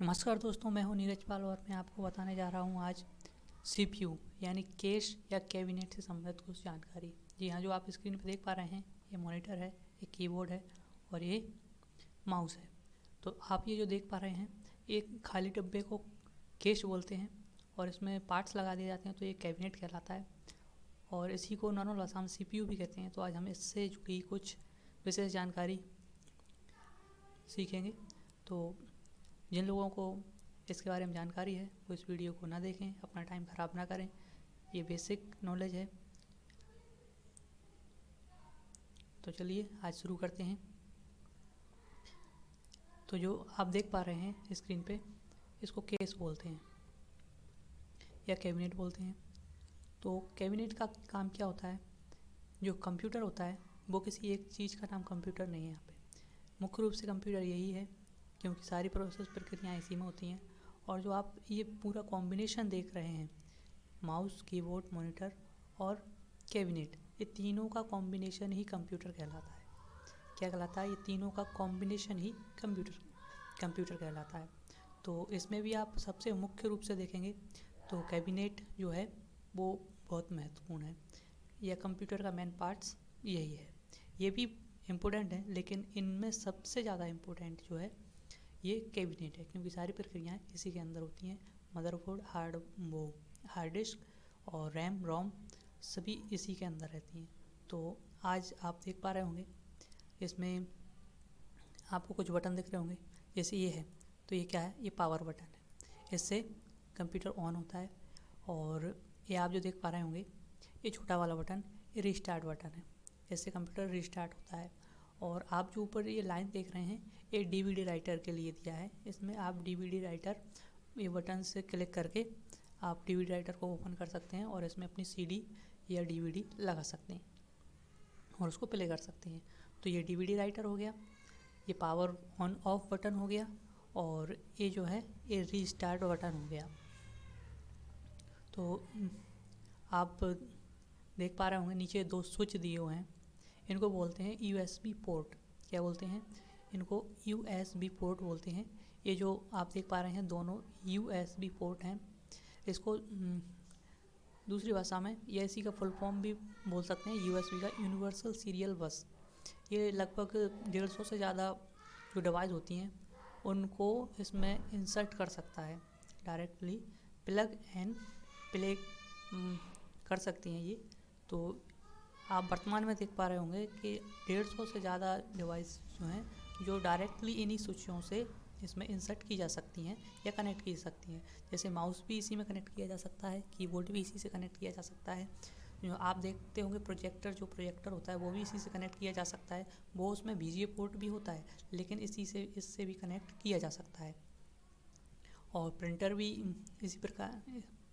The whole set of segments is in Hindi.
नमस्कार दोस्तों, मैं हूं नीरज पाल और मैं आपको बताने जा रहा हूं आज सीपीयू यानी कैश या कैबिनेट से संबंधित कुछ जानकारी। जी हाँ, जो आप स्क्रीन पर देख पा रहे हैं ये मॉनिटर है, ये कीबोर्ड है और ये माउस है। तो आप ये जो देख पा रहे हैं एक खाली डब्बे को कैश बोलते हैं और इसमें पार्ट्स लगा दिए जाते हैं तो ये कैबिनेट कहलाता है और इसी को नॉर्मल भाषा में सीपीयू भी कहते हैं। तो आज हम इससे जुड़ी कुछ विशेष जानकारी सीखेंगे। तो जिन लोगों को इसके बारे में जानकारी है वो इस वीडियो को ना देखें, अपना टाइम ख़राब ना करें। ये बेसिक नॉलेज है। तो चलिए आज शुरू करते हैं। तो जो आप देख पा रहे हैं स्क्रीन पे, इसको केस बोलते हैं या कैबिनेट बोलते हैं। तो कैबिनेट का काम क्या होता है? जो कंप्यूटर होता है वो किसी एक चीज़ का नाम कंप्यूटर नहीं है। यहाँ पे मुख्य रूप से कंप्यूटर यही है क्योंकि सारी प्रोसेस प्रक्रियाएँ इसी में होती हैं। और जो आप ये पूरा कॉम्बिनेशन देख रहे हैं, माउस, कीबोर्ड, मॉनिटर और कैबिनेट, ये तीनों का कॉम्बिनेशन ही कंप्यूटर कहलाता है। क्या कहलाता है? ये तीनों का कॉम्बिनेशन ही कंप्यूटर कहलाता है। तो इसमें भी आप सबसे मुख्य रूप से देखेंगे तो कैबिनेट जो है वो बहुत महत्वपूर्ण है। यह कंप्यूटर का मेन पार्ट्स यही है। ये भी इम्पोर्टेंट है लेकिन इनमें सबसे ज़्यादा इम्पोर्टेंट जो है ये कैबिनेट है क्योंकि सारी प्रक्रियाएं इसी के अंदर होती हैं। मदरबोर्ड, हार्ड डिस्क और रैम, रोम सभी इसी के अंदर रहती हैं। तो आज आप देख पा रहे होंगे इसमें आपको कुछ बटन दिख रहे होंगे। जैसे ये है तो ये क्या है? ये पावर बटन है, इससे कंप्यूटर ऑन होता है। और ये आप जो देख पा रहे होंगे ये छोटा वाला बटन, ये रिस्टार्ट बटन है, इससे कंप्यूटर रिस्टार्ट होता है। और आप जो ऊपर ये लाइन देख रहे हैं ये डीवीडी राइटर के लिए दिया है। इसमें आप डीवीडी राइटर ये बटन से क्लिक करके आप डीवीडी राइटर को ओपन कर सकते हैं और इसमें अपनी सीडी या डीवीडी लगा सकते हैं और उसको प्ले कर सकते हैं। तो ये डीवीडी राइटर हो गया, ये पावर ऑन ऑफ बटन हो गया और ये जो है ये रीस्टार्ट बटन हो गया। तो आप देख पा रहे होंगे नीचे दो स्विच दिए हुए हैं, इनको बोलते हैं यूएसबी पोर्ट। क्या बोलते हैं? इनको यूएसबी पोर्ट बोलते हैं। ये जो आप देख पा रहे हैं दोनों यूएसबी पोर्ट हैं। इसको दूसरी भाषा में या इसी का फुल फॉर्म भी बोल सकते हैं यूएसबी का, यूनिवर्सल सीरियल बस। ये लगभग 150 से ज़्यादा जो डिवाइस होती हैं उनको इसमें इंसर्ट कर सकता है, डायरेक्टली प्लग एंड प्ले कर सकती हैं ये। तो आप वर्तमान में देख पा रहे होंगे कि 150 से ज़्यादा डिवाइस जो हैं जो डायरेक्टली इन्हीं स्विचों से इसमें इंसर्ट की जा सकती हैं या कनेक्ट की जा सकती हैं। जैसे माउस भी इसी में कनेक्ट किया जा सकता है, कीबोर्ड भी इसी से कनेक्ट किया जा सकता है। जो आप देखते होंगे प्रोजेक्टर होता है वो भी इसी से कनेक्ट किया जा सकता है। वो उसमें वीजीए पोर्ट भी होता है लेकिन इससे भी कनेक्ट किया जा सकता है। और प्रिंटर भी इसी प्रकार,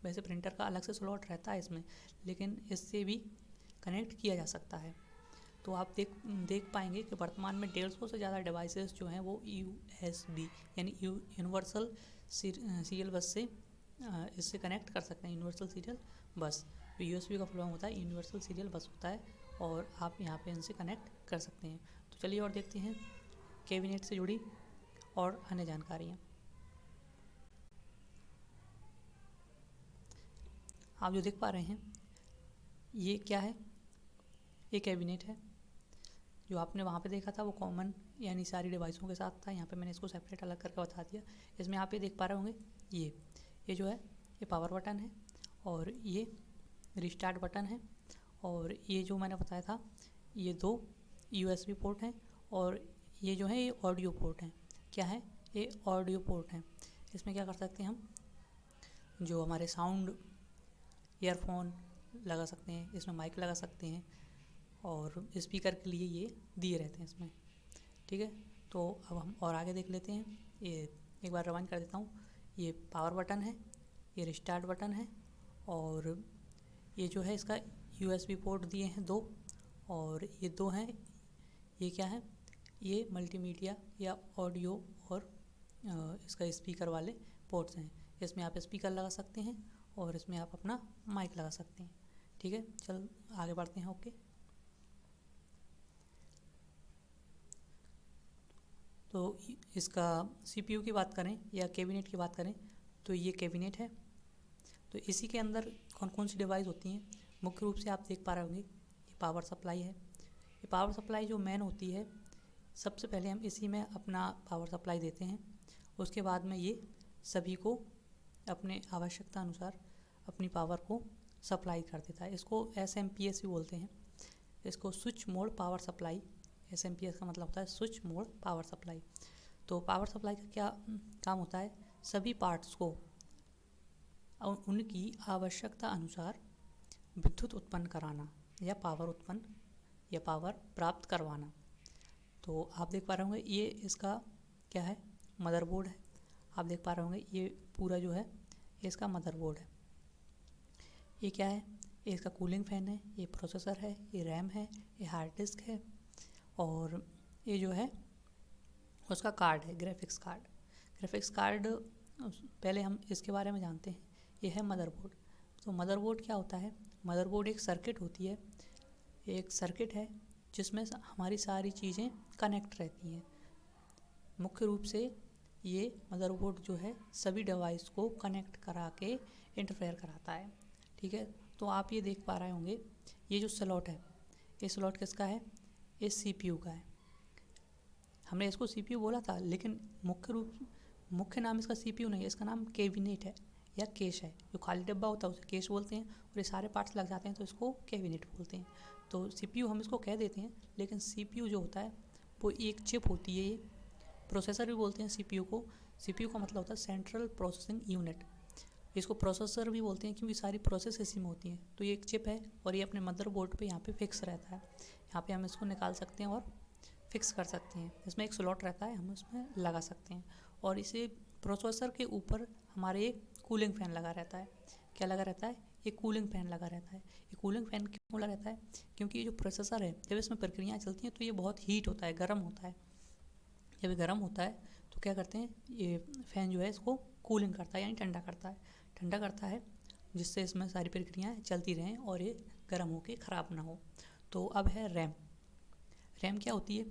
वैसे प्रिंटर का अलग से स्लॉट रहता है इसमें, लेकिन इससे भी कनेक्ट किया जा सकता है। तो आप देख पाएंगे कि वर्तमान में 150 से ज़्यादा डिवाइसेस जो हैं वो यूएसबी यानी यूनिवर्सल सीरियल बस से इससे कनेक्ट कर सकते हैं। यूनिवर्सल सीरियल बस, तो यूएसबी का फुल फॉर्म होता है यूनिवर्सल सीरियल बस होता है और आप यहाँ पे इनसे कनेक्ट कर सकते हैं। तो चलिए और देखते हैं कैबिनेट से जुड़ी और अन्य जानकारियाँ। आप जो देख पा रहे हैं ये क्या है? ये कैबिनेट है। जो आपने वहाँ पे देखा था वो कॉमन यानी सारी डिवाइसों के साथ था। यहाँ पे मैंने इसको सेपरेट अलग करके बता दिया। इसमें आप ये देख पा रहे होंगे ये जो है ये पावर बटन है और ये रिस्टार्ट बटन है और ये जो मैंने बताया था ये दो यूएसबी पोर्ट हैं और ये जो है ये ऑडियो पोर्ट हैं। क्या है? ये ऑडियो पोर्ट हैं। इसमें क्या कर सकते हैं हम? जो हमारे साउंड, ईयरफोन लगा सकते हैं, इसमें माइक लगा सकते हैं और स्पीकर के लिए ये दिए रहते हैं इसमें। ठीक है, तो अब हम और आगे देख लेते हैं। ये एक बार रिवाइंड कर देता हूँ। ये पावर बटन है, ये रिस्टार्ट बटन है और ये जो है इसका यूएसबी पोर्ट दिए हैं दो और ये दो हैं। ये क्या है? ये मल्टीमीडिया या ऑडियो और इसका स्पीकर वाले पोर्ट्स हैं। इसमें आप स्पीकर लगा सकते हैं और इसमें आप अपना माइक लगा सकते हैं। ठीक है, चल आगे बढ़ते हैं। ओके, तो इसका CPU की बात करें या कैबिनेट की बात करें तो ये कैबिनेट है। तो इसी के अंदर कौन कौन सी डिवाइस होती हैं, मुख्य रूप से आप देख पा रहे होंगे ये पावर सप्लाई है। ये पावर सप्लाई जो मेन होती है, सबसे पहले हम इसी में अपना पावर सप्लाई देते हैं, उसके बाद में ये सभी को अपने आवश्यकता अनुसार अपनी पावर को सप्लाई कर देता है। इसको SMPS भी बोलते हैं, इसको switch mode power supply. SMPS का मतलब होता है स्विच मोड पावर सप्लाई। तो पावर सप्लाई का क्या काम होता है, सभी पार्ट्स को उनकी आवश्यकता अनुसार विद्युत उत्पन्न कराना या पावर प्राप्त करवाना। तो आप देख पा रहे होंगे ये इसका क्या है, मदरबोर्ड है। आप देख पा रहे होंगे ये पूरा जो है ये इसका मदरबोर्ड है। ये क्या है, ये इसका कूलिंग फैन है, ये प्रोसेसर है, ये रैम है, ये हार्ड डिस्क है, और ये जो है उसका कार्ड है, ग्राफिक्स कार्ड। पहले हम इसके बारे में जानते हैं। ये है मदरबोर्ड। तो मदरबोर्ड क्या होता है, मदरबोर्ड एक सर्किट होती है, एक सर्किट है जिसमें हमारी सारी चीज़ें कनेक्ट रहती हैं। मुख्य रूप से ये मदरबोर्ड जो है सभी डिवाइस को कनेक्ट करा के इंटरफेयर कराता है। ठीक है, तो आप ये देख पा रहे होंगे ये जो स्लॉट है, ये स्लॉट किसका है, ये CPU का है। हमने इसको CPU बोला था, लेकिन मुख्य नाम इसका CPU नहीं है, इसका नाम कैबिनेट है या केश है। जो खाली डब्बा होता है उसे केश बोलते हैं, और ये सारे पार्ट्स लग जाते हैं तो इसको कैबिनेट बोलते हैं। तो CPU हम इसको कह देते हैं, लेकिन CPU जो होता है वो एक चिप होती है। ये प्रोसेसर भी बोलते हैं CPU को। CPU का मतलब होता है सेंट्रल प्रोसेसिंग यूनिट। इसको प्रोसेसर भी बोलते हैं क्योंकि सारी प्रोसेस इसी में होती हैं। तो ये एक चिप है और ये अपने मदरबोर्ड पे यहाँ पे फिक्स रहता है। यहाँ पे हम इसको निकाल सकते हैं और फिक्स कर सकते हैं। इसमें एक स्लॉट रहता है, हम उसमें लगा सकते हैं। और इसे प्रोसेसर के ऊपर हमारे एक कूलिंग फ़ैन लगा रहता है। क्या लगा रहता है, ये कूलिंग फ़ैन लगा रहता है। ये कूलिंग फ़ैन क्यों लगा रहता है, क्योंकि ये जो प्रोसेसर है जब इसमें प्रक्रियाएँ चलती हैं तो ये बहुत हीट होता है, गर्म होता है। जब ये गर्म होता है तो क्या करते हैं, ये फ़ैन जो है इसको कूलिंग करता है, यानी ठंडा करता है जिससे इसमें सारी प्रक्रियाएँ चलती रहें और ये गर्म होकर ख़राब ना हो। तो अब है रैम। रैम क्या होती है,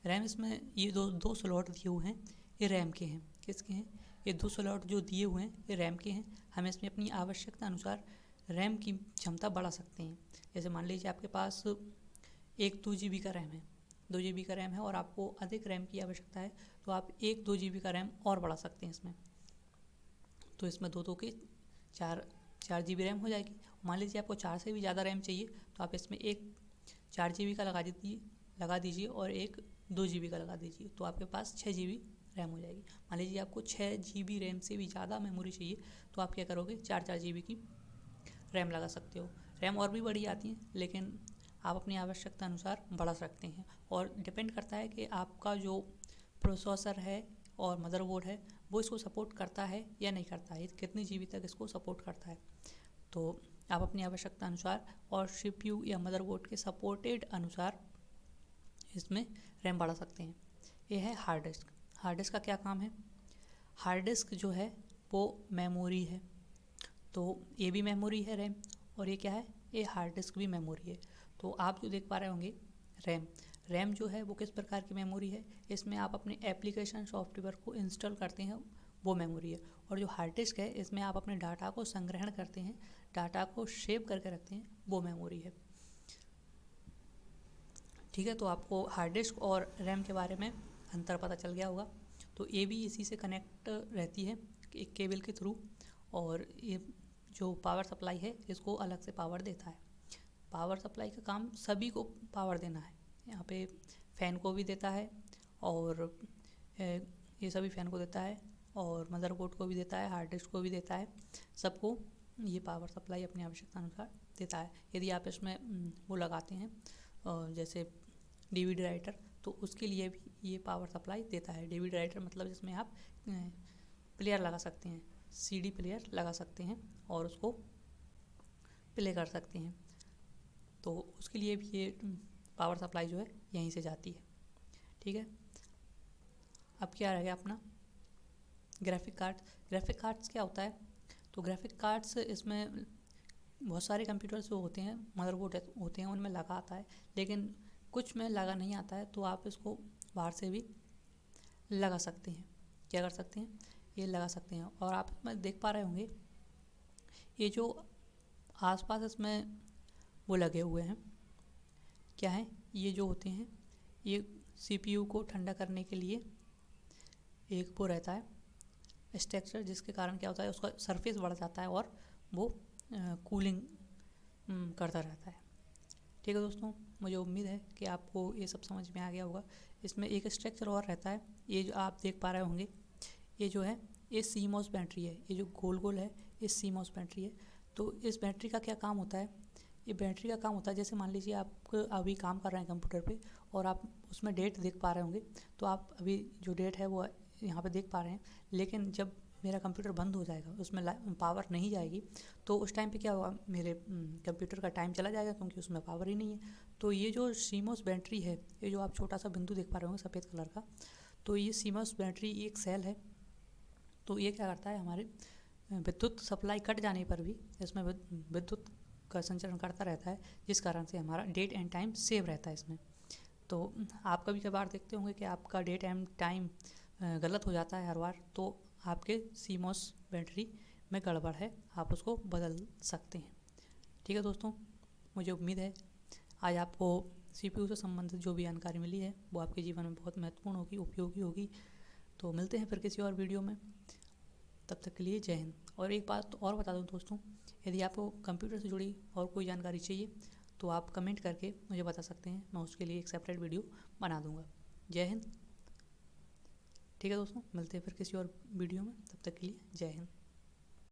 रैम इसमें ये दो स्लॉट दिए हुए हैं, ये रैम के हैं। किसके हैं, ये दो स्लॉट जो दिए हुए हैं ये रैम के हैं। हम इसमें अपनी आवश्यकता अनुसार रैम की क्षमता बढ़ा सकते हैं। जैसे मान लीजिए आपके पास एक 2 GB का रैम है, 2 GB का रैम है और आपको अधिक रैम की आवश्यकता है, तो आप एक 2 GB का रैम और बढ़ा सकते हैं इसमें। तो इसमें दो के 4 GB रैम हो जाएगी। मान लीजिए आपको 4 से भी ज़्यादा रैम चाहिए तो आप इसमें एक 4 GB का लगा दीजिए और एक 2 GB का लगा दीजिए, तो आपके पास 6 GB रैम हो जाएगी। मान लीजिए आपको 6 GB रैम से भी ज़्यादा मेमोरी चाहिए तो आप क्या करोगे, 4 GB की रैम लगा सकते हो। रैम और भी बड़ी आती हैं, लेकिन आप अपनी आवश्यकता अनुसार बढ़ा सकते हैं। और डिपेंड करता है कि आपका जो प्रोसेसर है और मदरबोर्ड है वो इसको सपोर्ट करता है या नहीं करता है, कितनी GB तक इसको सपोर्ट करता है। तो आप अपनी आवश्यकता अनुसार और CPU या मदरबोर्ड के सपोर्टेड अनुसार इसमें रैम बढ़ा सकते हैं। ये है हार्ड डिस्क। हार्ड डिस्क का क्या काम है, हार्ड डिस्क जो है वो मेमोरी है। तो ये भी मेमोरी है रैम, और ये क्या है, ये हार्ड डिस्क भी मेमोरी है। तो आप जो देख पा रहे होंगे रैम जो है वो किस प्रकार की मेमोरी है, इसमें आप अपने एप्लीकेशन सॉफ्टवेयर को इंस्टॉल करते हैं वो मेमोरी है। और जो हार्ड डिस्क है इसमें आप अपने डाटा को संग्रहण करते हैं, डाटा को सेव करके रखते हैं, वो मेमोरी है। ठीक है, तो आपको हार्ड डिस्क और रैम के बारे में अंतर पता चल गया होगा। तो ये भी इसी से कनेक्ट रहती है एक केबल के थ्रू, और ये जो पावर सप्लाई है इसको अलग से पावर देता है। पावर सप्लाई का काम सभी को पावर देना है। यहाँ पे फ़ैन को भी देता है, और ये सभी फ़ैन को देता है, और मदरबोर्ड को भी देता है, हार्ड डिस्क को भी देता है। सबको ये पावर सप्लाई अपनी आवश्यकता अनुसार देता है। यदि आप इसमें वो लगाते हैं जैसे DVD राइटर, तो उसके लिए भी ये पावर सप्लाई देता है। DVD राइटर मतलब जिसमें आप प्लेयर लगा सकते हैं, CD प्लेयर लगा सकते हैं और उसको प्ले कर सकते हैं। तो उसके लिए भी ये पावर सप्लाई जो है यहीं से जाती है। ठीक है, अब क्या रह गया अपना ग्राफिक कार्ड्स क्या होता है, तो ग्राफिक कार्ड्स इसमें बहुत सारे कंप्यूटर्स जो होते हैं, मदरबोर्ड होते हैं, उनमें लगा आता है, लेकिन कुछ में लगा नहीं आता है, तो आप इसको बाहर से भी लगा सकते हैं। क्या कर सकते हैं? ये लगा सकते हैं। और आप इसमें देख पा रहे होंगे ये जो आसपास इसमें वो लगे हुए हैं, क्या है? ये जो होते हैं ये सीपीयू को ठंडा करने के लिए एक वो रहता है स्ट्रक्चर, जिसके कारण क्या होता है उसका सरफेस बढ़ जाता है और वो कूलिंग करता रहता है। ठीक है दोस्तों, मुझे उम्मीद है कि आपको ये सब समझ में आ गया होगा। इसमें एक स्ट्रक्चर और रहता है, ये जो आप देख पा रहे होंगे, ये जो है ये सीमॉस बैटरी है। ये जो गोल गोल है ये सीमॉस बैटरी है। तो इस बैटरी का क्या काम होता है? ये बैटरी का काम होता है, जैसे मान लीजिए आप अभी काम कर रहे हैं कंप्यूटर पे और आप उसमें डेट देख पा रहे होंगे, तो आप अभी जो डेट है वो यहाँ पे देख पा रहे हैं, लेकिन जब मेरा कंप्यूटर बंद हो जाएगा, उसमें पावर नहीं जाएगी, तो उस टाइम पे क्या होगा, मेरे कंप्यूटर का टाइम चला जाएगा क्योंकि उसमें पावर ही नहीं है। तो ये जो सीमॉस बैटरी है, ये जो आप छोटा सा बिंदु देख पा रहे होंगे सफ़ेद कलर का, तो ये सीमॉस बैटरी एक सेल है। तो ये क्या करता है, हमारे विद्युत सप्लाई कट जाने पर भी इसमें विद्युत का संचरण करता रहता है, जिस कारण से हमारा डेट एंड टाइम सेव रहता है इसमें। तो आप कभी कभार देखते होंगे कि आपका डेट एंड टाइम गलत हो जाता है हर बार, तो आपके सीमॉस बैटरी में गड़बड़ है, आप उसको बदल सकते हैं। ठीक है दोस्तों, मुझे उम्मीद है आज आपको सीपीयू से संबंधित जो भी जानकारी मिली है वो आपके जीवन में बहुत महत्वपूर्ण होगी, उपयोगी होगी। तो मिलते हैं फिर किसी और वीडियो में, तब तक के लिए जय हिंद। और एक बात और बता दूं दोस्तों, यदि आपको कंप्यूटर से जुड़ी और कोई जानकारी चाहिए तो आप कमेंट करके मुझे बता सकते हैं, मैं उसके लिए एक सेपरेट वीडियो बना दूंगा। जय हिंद। ठीक है दोस्तों, मिलते हैं फिर किसी और वीडियो में, तब तक के लिए जय हिंद।